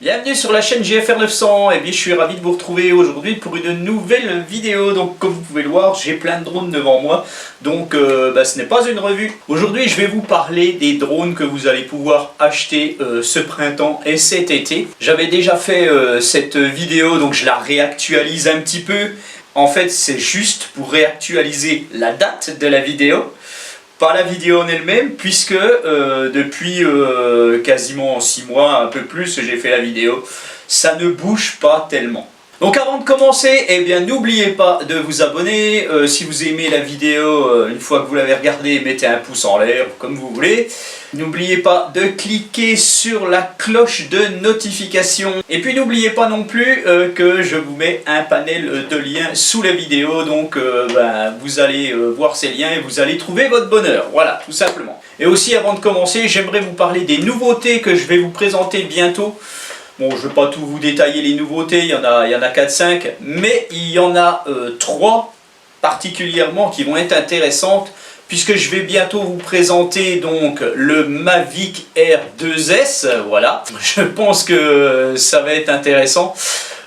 Bienvenue sur la chaîne JFR 900, et bien je suis ravi de vous retrouver aujourd'hui pour une nouvelle vidéo. Donc comme vous pouvez le voir, j'ai plein de drones devant moi, donc ce n'est pas une revue. Aujourd'hui je vais vous parler des drones que vous allez pouvoir acheter ce printemps et cet été. J'avais déjà fait cette vidéo, donc je la réactualise un petit peu. En fait c'est juste pour réactualiser la date de la vidéo. Pas la vidéo en elle-même, puisque depuis quasiment 6 mois, un peu plus, j'ai fait la vidéo. Ça ne bouge pas tellement. Donc avant de commencer, eh bien n'oubliez pas de vous abonner. Si vous aimez la vidéo, une fois que vous l'avez regardée, mettez un pouce en l'air, comme vous voulez. N'oubliez pas de cliquer sur la cloche de notification. Et puis n'oubliez pas non plus que je vous mets un panel de liens sous la vidéo. Donc vous allez voir ces liens et vous allez trouver votre bonheur. Voilà, tout simplement. Et aussi avant de commencer, j'aimerais vous parler des nouveautés que je vais vous présenter bientôt. Bon, je ne vais pas tout vous détailler les nouveautés, il y en a 4-5, mais il y en a 3 particulièrement qui vont être intéressantes, puisque je vais bientôt vous présenter donc le Mavic Air 2S, voilà. Je pense que ça va être intéressant.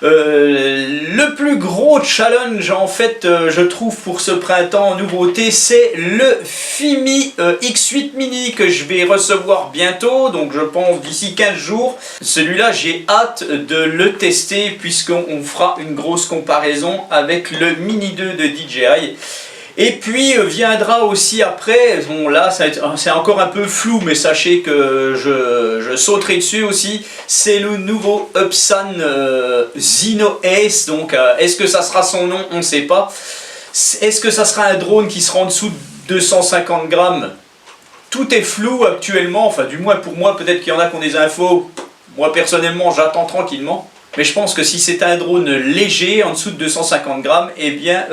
Le plus gros challenge en fait je trouve pour ce printemps en nouveauté, c'est le Fimi X8 Mini que je vais recevoir bientôt, donc je pense d'ici 15 jours. Celui-là j'ai hâte de le tester puisqu'on fera une grosse comparaison avec le Mini 2 de DJI. Et puis viendra aussi après, bon là c'est encore un peu flou, mais sachez que je sauterai dessus aussi, c'est le nouveau Upsan Zino Ace. Donc est-ce que ça sera son nom? On ne sait pas. Est-ce que ça sera un drone qui sera en dessous de 250 grammes? Tout est flou actuellement, enfin du moins pour moi, peut-être qu'il y en a qui ont des infos. Moi personnellement j'attends tranquillement. Mais je pense que si c'est un drone léger, en dessous de 250 grammes, eh bien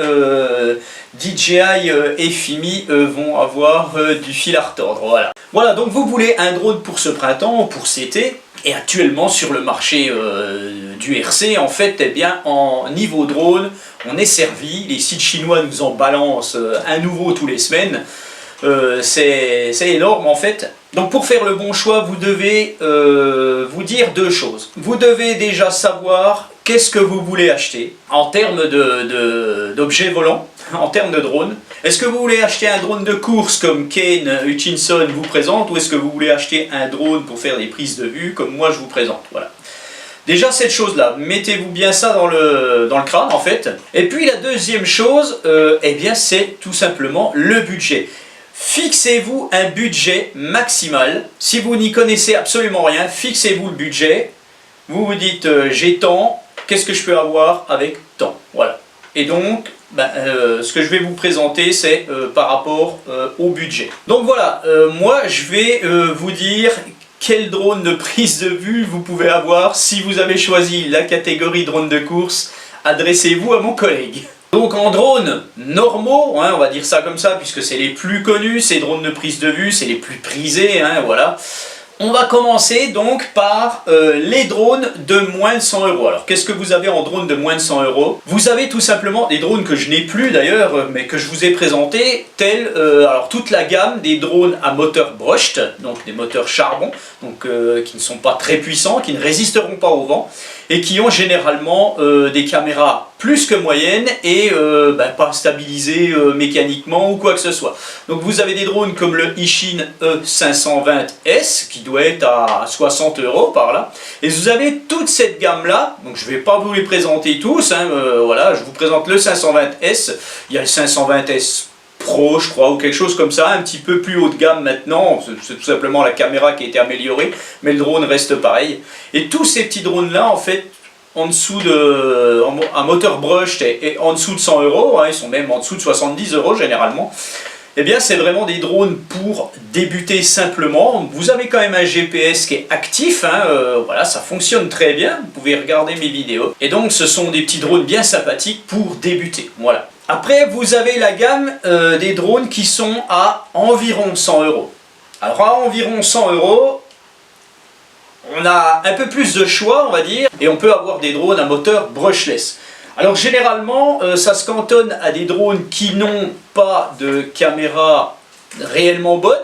DJI et Fimi vont avoir du fil à retordre. Voilà. Voilà, donc vous voulez un drone pour ce printemps, pour cet été, et actuellement sur le marché du RC, en fait, eh bien en niveau drone, on est servi. Les sites chinois nous en balancent un nouveau tous les semaines. C'est énorme en fait. Donc pour faire le bon choix, vous devez vous dire 2 choses. Vous devez déjà savoir qu'est-ce que vous voulez acheter en termes d'objets volants, en termes de drone. Est-ce que vous voulez acheter un drone de course comme Kane Hutchinson vous présente, ou est-ce que vous voulez acheter un drone pour faire des prises de vue comme moi je vous présente? Voilà. Déjà cette chose-là, mettez-vous bien ça dans le crâne en fait. Et puis la deuxième chose, eh bien c'est tout simplement le budget. Fixez-vous un budget maximal. Si vous n'y connaissez absolument rien, fixez-vous le budget. Vous vous dites j'ai tant, qu'est-ce que je peux avoir avec tant? Voilà. Et donc, ce que je vais vous présenter, c'est par rapport au budget. Donc voilà, moi je vais vous dire quel drone de prise de vue vous pouvez avoir. Si vous avez choisi la catégorie drone de course, adressez-vous à mon collègue. Donc en drones normaux, hein, on va dire ça comme ça, puisque c'est les plus connus, ces drones de prise de vue, c'est les plus prisés, hein, voilà. On va commencer donc par les drones de moins de 100 €. Alors qu'est-ce que vous avez en drone de moins de 100 €? Vous avez tout simplement des drones que je n'ai plus d'ailleurs, mais que je vous ai présentés, tels alors toute la gamme des drones à moteur brushed, donc des moteurs charbon, donc qui ne sont pas très puissants, qui ne résisteront pas au vent, et qui ont généralement des caméras plus que moyennes et pas stabilisées mécaniquement ou quoi que ce soit. Donc vous avez des drones comme le Ishin E520S qui doit être à 60 € par là, et vous avez toute cette gamme là. Donc je ne vais pas vous les présenter tous, hein, voilà, je vous présente le 520S, il y a le 520S Pro je crois, ou quelque chose comme ça, un petit peu plus haut de gamme maintenant. C'est tout simplement la caméra qui a été améliorée, mais le drone reste pareil. Et tous ces petits drones là en fait, en dessous de un moteur brushed et en dessous de 100 €, hein, ils sont même en dessous de 70 € généralement. Eh bien c'est vraiment des drones pour débuter simplement. Vous avez quand même un GPS qui est actif, hein, voilà, ça fonctionne très bien, vous pouvez regarder mes vidéos. Et donc ce sont des petits drones bien sympathiques pour débuter, voilà. Après vous avez la gamme des drones qui sont à environ 100 €. Alors à environ 100 €, on a un peu plus de choix on va dire, et on peut avoir des drones à moteur brushless. Alors généralement ça se cantonne à des drones qui n'ont pas de caméra réellement bonne,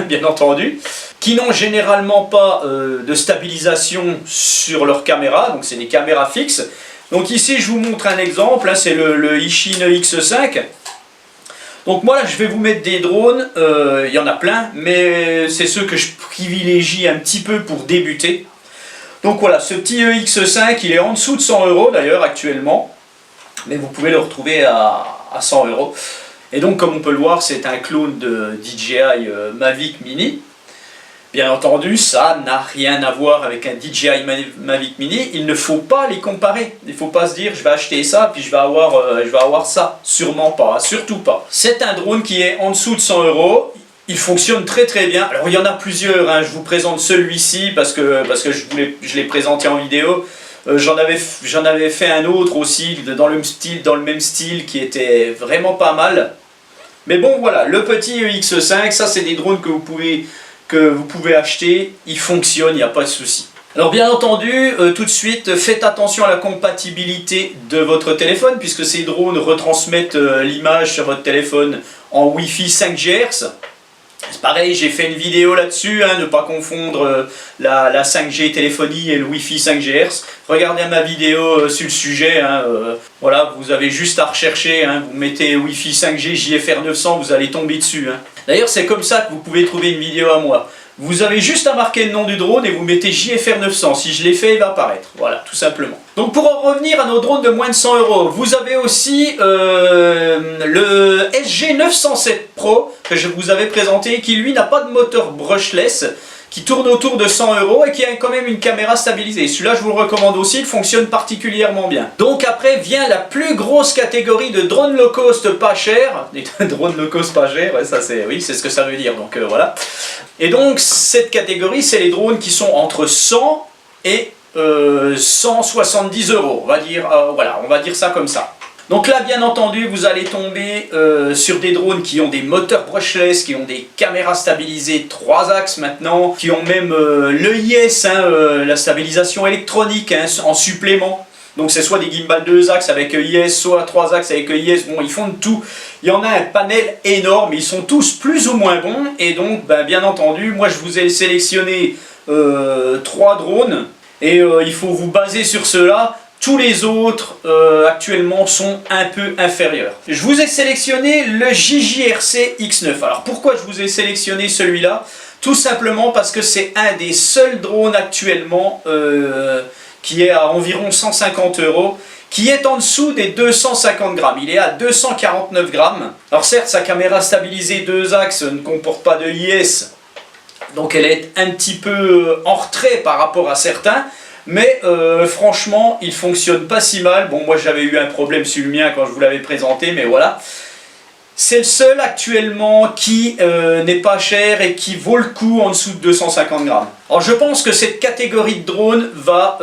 bien entendu. qui n'ont généralement pas de stabilisation sur leur caméra, donc c'est des caméras fixes. Donc ici je vous montre un exemple, hein, c'est le Ishin X5. Donc moi là je vais vous mettre des drones, il y en a plein, mais c'est ceux que je privilégie un petit peu pour débuter. Donc voilà, ce petit EX5 il est en dessous de 100 € d'ailleurs actuellement, mais vous pouvez le retrouver à 100 €. Et donc comme on peut le voir, c'est un clone de DJI Mavic Mini. Bien entendu, ça n'a rien à voir avec un DJI Mavic Mini, il ne faut pas les comparer. Il ne faut pas se dire je vais acheter ça puis je vais avoir ça. Sûrement pas, surtout pas. C'est un drone qui est en dessous de 100 €. Il fonctionne très très bien. Alors il y en a plusieurs, hein. Je vous présente celui-ci parce que je l'ai présenté en vidéo. J'en avais fait un autre aussi dans le même style qui était vraiment pas mal. Mais bon voilà, le petit EX5, ça c'est des drones que vous pouvez acheter, ils fonctionnent, il n'y a pas de souci. Alors bien entendu, tout de suite, faites attention à la compatibilité de votre téléphone, puisque ces drones retransmettent l'image sur votre téléphone en Wi-Fi 5 GHz. C'est pareil, j'ai fait une vidéo là-dessus, hein, ne pas confondre la 5G téléphonie et le Wi-Fi 5 GHz. Regardez ma vidéo sur le sujet, hein, voilà, vous avez juste à rechercher, hein, vous mettez Wi-Fi 5G JFR 900, vous allez tomber dessus. Hein. D'ailleurs, c'est comme ça que vous pouvez trouver une vidéo à moi. Vous avez juste à marquer le nom du drone et vous mettez JFR 900. Si je l'ai fait, il va apparaître. Voilà, tout simplement. Donc pour en revenir à nos drones de moins de 100 €, vous avez aussi le SG 907 Pro que je vous avais présenté, qui lui n'a pas de moteur brushless, qui tourne autour de 100 € et qui a quand même une caméra stabilisée. Celui-là, je vous le recommande aussi, il fonctionne particulièrement bien. Donc après vient la plus grosse catégorie de drones low cost pas chers. Des drones low cost pas chers, ouais, ça c'est, oui, c'est ce que ça veut dire, donc voilà. Et donc cette catégorie, c'est les drones qui sont entre 100 et 170 €, on va dire, voilà, on va dire ça comme ça. Donc là, bien entendu, vous allez tomber sur des drones qui ont des moteurs brushless, qui ont des caméras stabilisées 3 axes maintenant, qui ont même l'EIS, hein, la stabilisation électronique, hein, en supplément. Donc c'est soit des gimbals 2 axes avec EIS, soit 3 axes avec EIS, bon ils font de tout. Il y en a un panel énorme, ils sont tous plus ou moins bons, et donc ben, bien entendu, moi je vous ai sélectionné 3 drones, et il faut vous baser sur ceux-là. Tous les autres actuellement sont un peu inférieurs. Je vous ai sélectionné le JJRC X9. Alors pourquoi je vous ai sélectionné celui-là? Tout simplement parce que c'est un des seuls drones actuellement qui est à environ 150 €, qui est en dessous des 250 grammes. Il est à 249 grammes. Alors certes, sa caméra stabilisée 2 axes ne comporte pas de IS, donc elle est un petit peu en retrait par rapport à certains. Mais franchement, il fonctionne pas si mal. Bon, moi j'avais eu un problème sur le mien quand je vous l'avais présenté, mais voilà. C'est le seul actuellement qui n'est pas cher et qui vaut le coup en dessous de 250 grammes. Alors je pense que cette catégorie de drone va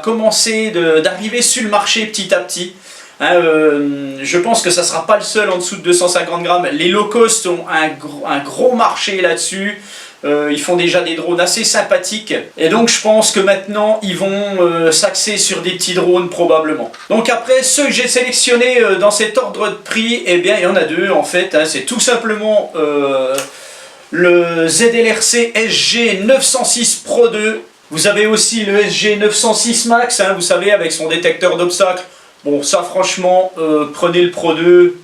commencer d'arriver sur le marché petit à petit. Hein, je pense que ça ne sera pas le seul en dessous de 250 grammes. Les low cost ont un gros marché là-dessus. Ils font déjà des drones assez sympathiques, et donc je pense que maintenant ils vont s'axer sur des petits drones probablement. Donc après, ceux que j'ai sélectionnés dans cet ordre de prix, eh bien il y en a deux en fait, hein. C'est tout simplement le ZLRC SG 906 Pro 2. Vous avez aussi le SG 906 Max, hein, vous savez, avec son détecteur d'obstacles. Bon, ça franchement, prenez le Pro 2,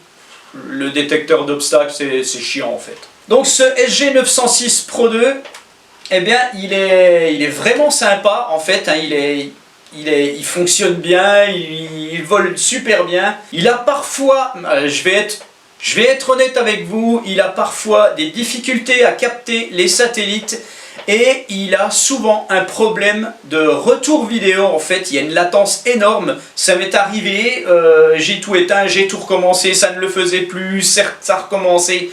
le détecteur d'obstacles c'est chiant en fait. Donc ce SG 906 Pro 2, eh bien il est vraiment sympa en fait, hein, il fonctionne bien, il vole super bien. Il a parfois, je vais être honnête avec vous, il a parfois des difficultés à capter les satellites, et il a souvent un problème de retour vidéo. En fait, il y a une latence énorme. Ça m'est arrivé, j'ai tout éteint, j'ai tout recommencé, ça ne le faisait plus, certes ça a recommencé.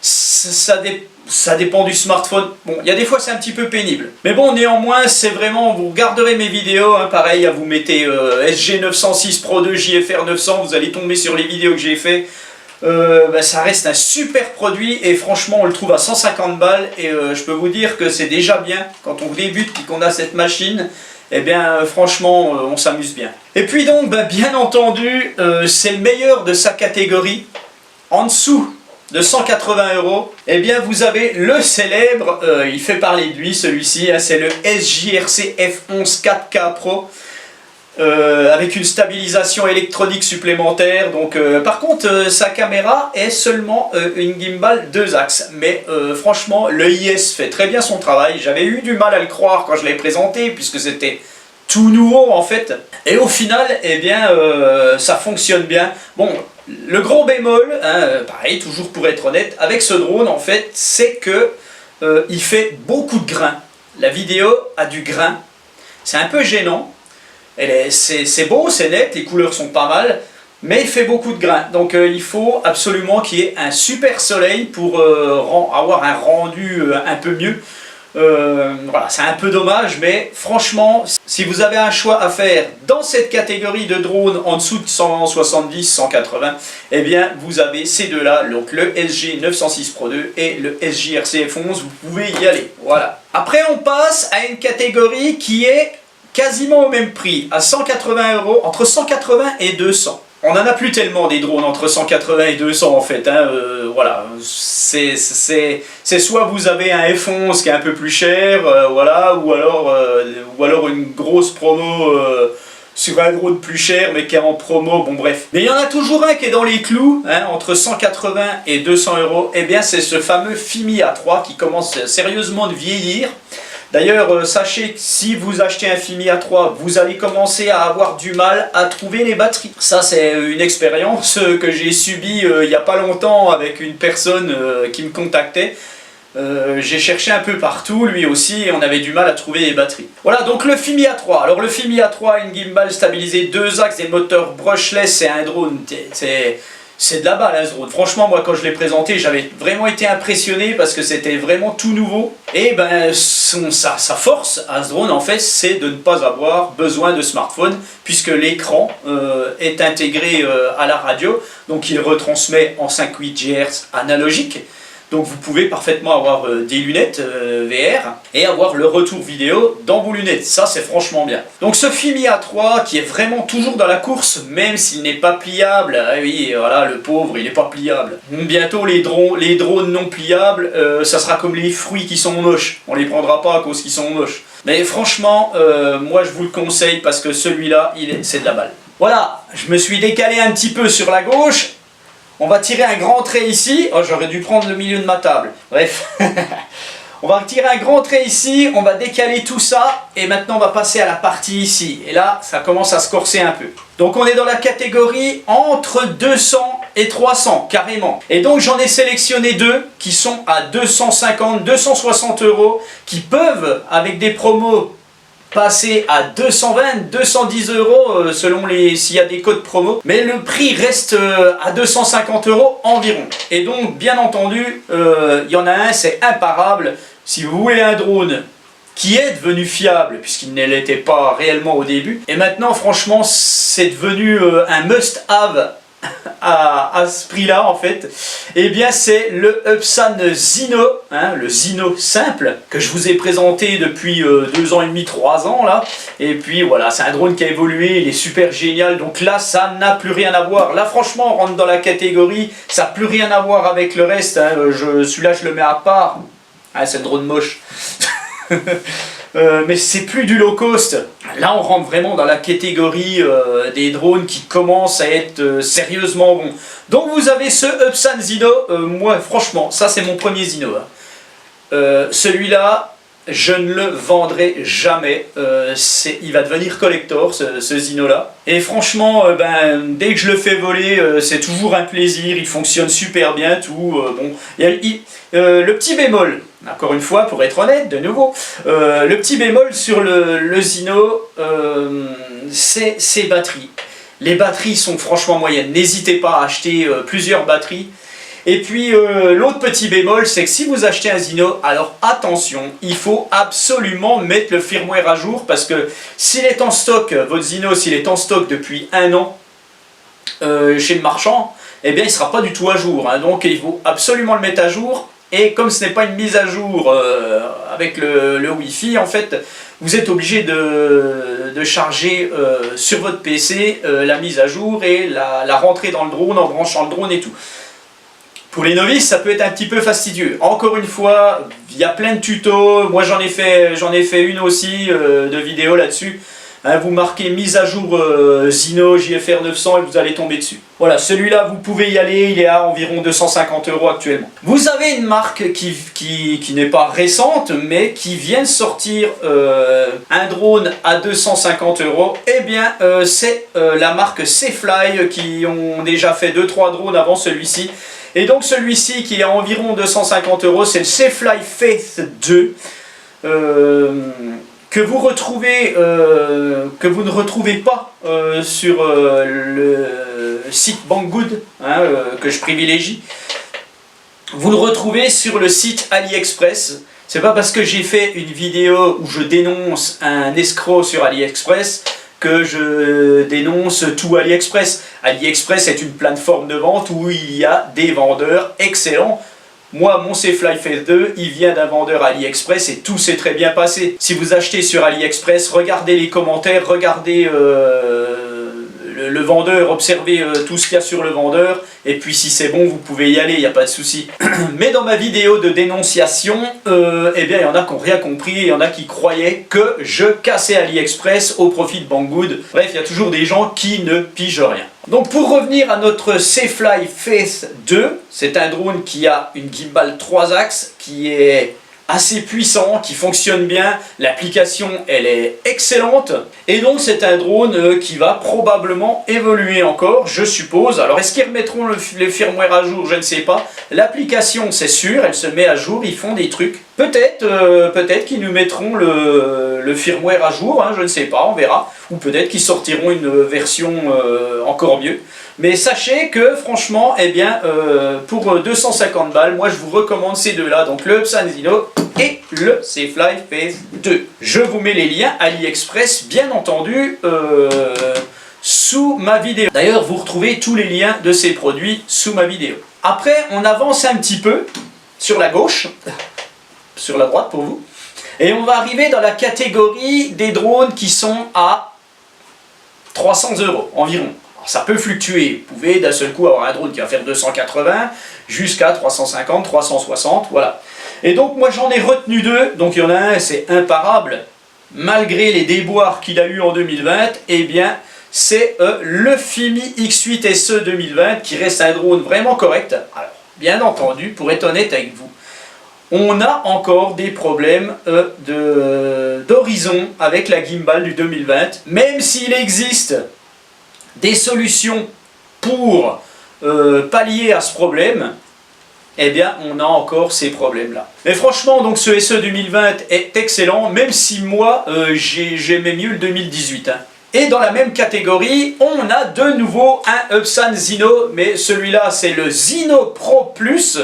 Ça dépend du smartphone. Bon, il y a des fois c'est un petit peu pénible. Mais bon, néanmoins, c'est vraiment, vous regarderez mes vidéos, hein, pareil, vous mettez SG 906 Pro 2 JFR 900, vous allez tomber sur les vidéos que j'ai fait. Ça reste un super produit, et franchement on le trouve à 150 balles, et je peux vous dire que c'est déjà bien quand on débute et qu'on a cette machine. Eh bien franchement on s'amuse bien. Et puis donc bien entendu c'est le meilleur de sa catégorie. En dessous de 180 €, eh bien vous avez le célèbre, il fait parler de lui celui-ci, hein, c'est le SJRC F11 4K Pro. Avec une stabilisation électronique supplémentaire. Donc, par contre, sa caméra est seulement une gimbal 2 axes. Mais franchement, le IS fait très bien son travail. J'avais eu du mal à le croire quand je l'ai présenté, puisque c'était tout nouveau en fait. Et au final, eh bien, ça fonctionne bien. Bon, le gros bémol, hein, pareil, toujours pour être honnête, avec ce drone en fait, c'est que il fait beaucoup de grains. La vidéo a du grain. C'est un peu gênant. C'est beau, c'est net, les couleurs sont pas mal, mais il fait beaucoup de grains. Donc il faut absolument qu'il y ait un super soleil pour avoir un rendu un peu mieux. Voilà, c'est un peu dommage, mais franchement, si vous avez un choix à faire dans cette catégorie de drones en dessous de 170, 180, eh bien vous avez ces deux-là, donc le SG906 Pro 2 et le SJRC F11, vous pouvez y aller. Voilà. Après on passe à une catégorie qui est quasiment au même prix, à 180 €, entre 180 et 200. On n'en a plus tellement des drones entre 180 et 200 en fait, hein, voilà, c'est soit vous avez un F11 qui est un peu plus cher, voilà, ou alors une grosse promo sur un drone plus cher mais qui est en promo, bon bref. Mais il y en a toujours un qui est dans les clous, hein, entre 180 et 200 €, et bien c'est ce fameux FIMI A3 qui commence sérieusement de vieillir. D'ailleurs, sachez que si vous achetez un FIMI A3, vous allez commencer à avoir du mal à trouver les batteries. Ça, c'est une expérience que j'ai subie il n'y a pas longtemps avec une personne qui me contactait. J'ai cherché un peu partout, lui aussi, et on avait du mal à trouver les batteries. Voilà, donc le FIMI A3. Alors le FIMI A3, une gimbal stabilisée 2 axes, des moteurs brushless, c'est un drone, c'est de la balle, hein, ce drone. Franchement, moi, quand je l'ai présenté, j'avais vraiment été impressionné parce que c'était vraiment tout nouveau. Et ben, sa force à ce drone, en fait, c'est de ne pas avoir besoin de smartphone puisque l'écran est intégré à la radio. Donc, il retransmet en 5.8 GHz analogique. Donc vous pouvez parfaitement avoir des lunettes VR et avoir le retour vidéo dans vos lunettes. Ça, c'est franchement bien. Donc ce FIMI A3 qui est vraiment toujours dans la course, même s'il n'est pas pliable. Ah oui, voilà, le pauvre, il n'est pas pliable. Bientôt, les drones non pliables, ça sera comme les fruits qui sont moches. On les prendra pas à cause qu'ils sont moches. Mais franchement, moi je vous le conseille parce que celui-là, c'est de la balle. Voilà, je me suis décalé un petit peu sur la gauche. On va tirer un grand trait ici. Oh, j'aurais dû prendre le milieu de ma table. Bref. On va tirer un grand trait ici. On va décaler tout ça. Et maintenant, on va passer à la partie ici. Et là, ça commence à se corser un peu. Donc, on est dans la catégorie entre 200 et 300, carrément. Et donc, j'en ai sélectionné deux qui sont à 250, 260 €, qui peuvent, avec des promos, passer à 220, 210 € selon s'il y a des codes promo, mais le prix reste à 250 € environ. Et donc, bien entendu, il y en a un, c'est imparable. Si vous voulez un drone qui est devenu fiable, puisqu'il ne l'était pas réellement au début, et maintenant, franchement, c'est devenu un must-have à ce prix-là en fait, et bien c'est le Upsan Zino, hein, le Zino simple que je vous ai présenté depuis 2 ans et demi, 3 ans là, et puis voilà, c'est un drone qui a évolué, il est super génial, donc là ça n'a plus rien à voir, là franchement on rentre dans la catégorie, ça n'a plus rien à voir avec le reste, hein, celui-là je le mets à part, ah, c'est le drone moche. Mais c'est plus du low cost. Là on rentre vraiment dans la catégorie des drones qui commencent à être sérieusement bons. Donc vous avez ce Upsan Zino, moi franchement ça c'est mon premier Zino, hein. Celui-là je ne le vendrai jamais, il va devenir collector ce Zino là. Et franchement dès que je le fais voler c'est toujours un plaisir, il fonctionne super bien tout. Bon, le petit bémol, encore une fois pour être honnête de nouveau, le petit bémol sur le Zino, c'est ses batteries. Les batteries sont franchement moyennes, n'hésitez pas à acheter plusieurs batteries. Et puis l'autre petit bémol, c'est que si vous achetez un Zino, alors attention, il faut absolument mettre le firmware à jour parce que s'il est en stock, votre Zino, s'il est en stock depuis 1 an chez le marchand, eh bien il ne sera pas du tout à jour, hein. Donc il faut absolument le mettre à jour. Et comme ce n'est pas une mise à jour avec le Wi-Fi, en fait, vous êtes obligé de charger sur votre PC la mise à jour et la rentrer dans le drone en branchant le drone et tout. Pour les novices, ça peut être un petit peu fastidieux. Encore une fois, il y a plein de tutos. Moi, j'en ai fait une aussi de vidéo là-dessus. Hein, vous marquez mise à jour Zino JFR 900 et vous allez tomber dessus. Voilà, celui-là, vous pouvez y aller. Il est à environ 250 € actuellement. Vous avez une marque qui n'est pas récente, mais qui vient de sortir un drone à 250 €. Eh bien, c'est la marque Seafly qui ont déjà fait 2-3 drones avant celui-ci. Et donc celui-ci qui est à environ 250 €, c'est le Seafly Faith 2 que vous ne retrouvez pas sur le site Banggood, hein, que je privilégie. Vous le retrouvez sur le site AliExpress. C'est pas parce que j'ai fait une vidéo où je dénonce un escroc sur AliExpress que je dénonce tout AliExpress. AliExpress est une plateforme de vente où il y a des vendeurs excellents. Moi, mon Seafly Faith 2, il vient d'un vendeur AliExpress et tout s'est très bien passé. Si vous achetez sur AliExpress, regardez les commentaires, regardez le vendeur, observez tout ce qu'il y a sur le vendeur, et puis si c'est bon, vous pouvez y aller, il n'y a pas de souci. Mais dans ma vidéo de dénonciation, eh bien, il y en a qui n'ont rien compris, il y en a qui croyaient que je cassais AliExpress au profit de Banggood. Bref, il y a toujours des gens qui ne pigent rien. Donc pour revenir à notre Seafly Faith 2, c'est un drone qui a une gimbal 3 axes, qui est assez puissant, qui fonctionne bien, l'application elle est excellente, et donc c'est un drone qui va probablement évoluer encore, je suppose. Alors est-ce qu'ils remettront le firmware à jour? Je ne sais pas. L'application c'est sûr, elle se met à jour, ils font des trucs. Peut-être qu'ils nous mettront le firmware à jour, hein, je ne sais pas, on verra. Ou peut-être qu'ils sortiront une version encore mieux. Mais sachez que franchement, eh bien, pour 250 balles, moi je vous recommande ces deux-là, donc le Epson Zino et le Seafly Faith 2. Je vous mets les liens AliExpress, bien entendu, sous ma vidéo. D'ailleurs, vous retrouvez tous les liens de ces produits sous ma vidéo. Après, on avance un petit peu sur la gauche, sur la droite pour vous, et on va arriver dans la catégorie des drones qui sont à 300 € environ. Alors, ça peut fluctuer, vous pouvez d'un seul coup avoir un drone qui va faire 280 jusqu'à 350, 360, voilà. Et donc moi j'en ai retenu deux, donc il y en a un, c'est imparable, malgré les déboires qu'il a eu en 2020, eh bien c'est le Fimi X8 SE 2020 qui reste un drone vraiment correct. Alors, bien entendu, pour être honnête avec vous, on a encore des problèmes d'horizon avec la gimbal du 2020, même s'il existe des solutions pour pallier à ce problème, eh bien on a encore ces problèmes-là. Mais franchement, donc ce SE 2020 est excellent, même si moi j'aimais mieux le 2018. Hein. Et dans la même catégorie, on a de nouveau un Epson Zino, mais celui-là c'est le Zino Pro Plus.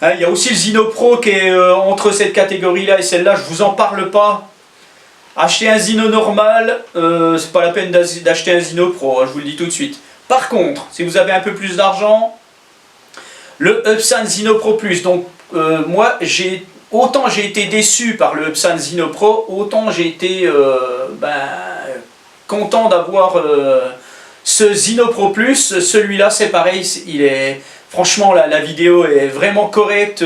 Hein, il y a aussi le Zino Pro qui est entre cette catégorie-là et celle-là, je vous en parle pas. Acheter un Zino normal, c'est pas la peine d'acheter un Zino Pro, hein, je vous le dis tout de suite. Par contre, si vous avez un peu plus d'argent, le Epson Zino Pro Plus. Donc moi, autant j'ai été déçu par le Epson Zino Pro, autant j'ai été content d'avoir ce Zino Pro Plus. Celui-là, c'est pareil, il est... Franchement, la vidéo est vraiment correcte,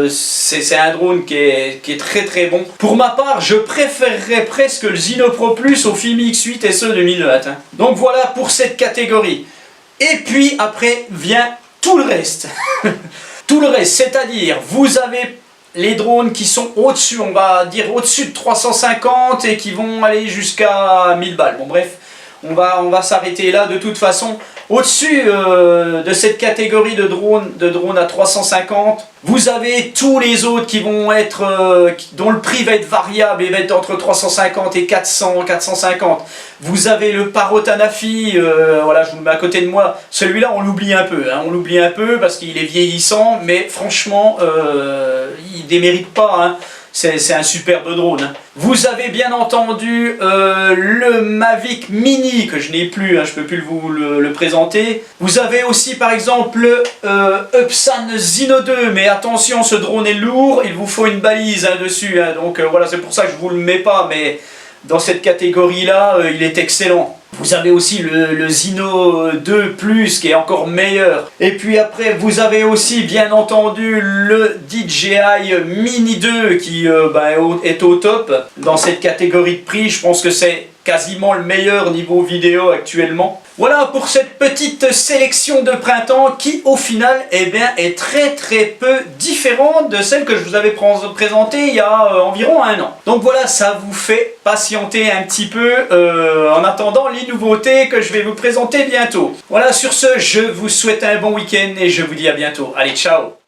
c'est un drone qui est très très bon. Pour ma part, je préférerais presque le Zino Pro Plus au Fimi X8 SE 2020. Hein. Donc voilà pour cette catégorie. Et puis après vient tout le reste. Tout le reste, c'est-à-dire vous avez les drones qui sont au-dessus, on va dire au-dessus de 350 et qui vont aller jusqu'à 1000 balles. Bon bref, on va s'arrêter là de toute façon. Au-dessus de cette catégorie de drones à 350, vous avez tous les autres qui vont être, dont le prix va être variable et va être entre 350 et 400, 450. Vous avez le Parrot Hanafi, voilà, je vous le mets à côté de moi. Celui-là, on l'oublie un peu, hein, on l'oublie un peu parce qu'il est vieillissant, mais franchement, il démérite pas, hein. C'est un superbe drone. Hein. Vous avez bien entendu le Mavic Mini, que je n'ai plus, hein, je ne peux plus vous le présenter. Vous avez aussi par exemple le Epson Zino 2, mais attention, ce drone est lourd, il vous faut une balise hein, dessus. Hein, donc voilà, c'est pour ça que je ne vous le mets pas, mais dans cette catégorie-là, il est excellent. Vous avez aussi le Zino 2 Plus qui est encore meilleur. Et puis après, vous avez aussi bien entendu le DJI Mini 2 qui est au top dans cette catégorie de prix. Je pense que c'est quasiment le meilleur niveau vidéo actuellement. Voilà pour cette petite sélection de printemps qui au final est très peu différente de celle que je vous avais présentée il y a environ un an. Donc voilà, ça vous fait patienter un petit peu en attendant les nouveautés que je vais vous présenter bientôt. Voilà, sur ce, je vous souhaite un bon week-end et je vous dis à bientôt. Allez, ciao!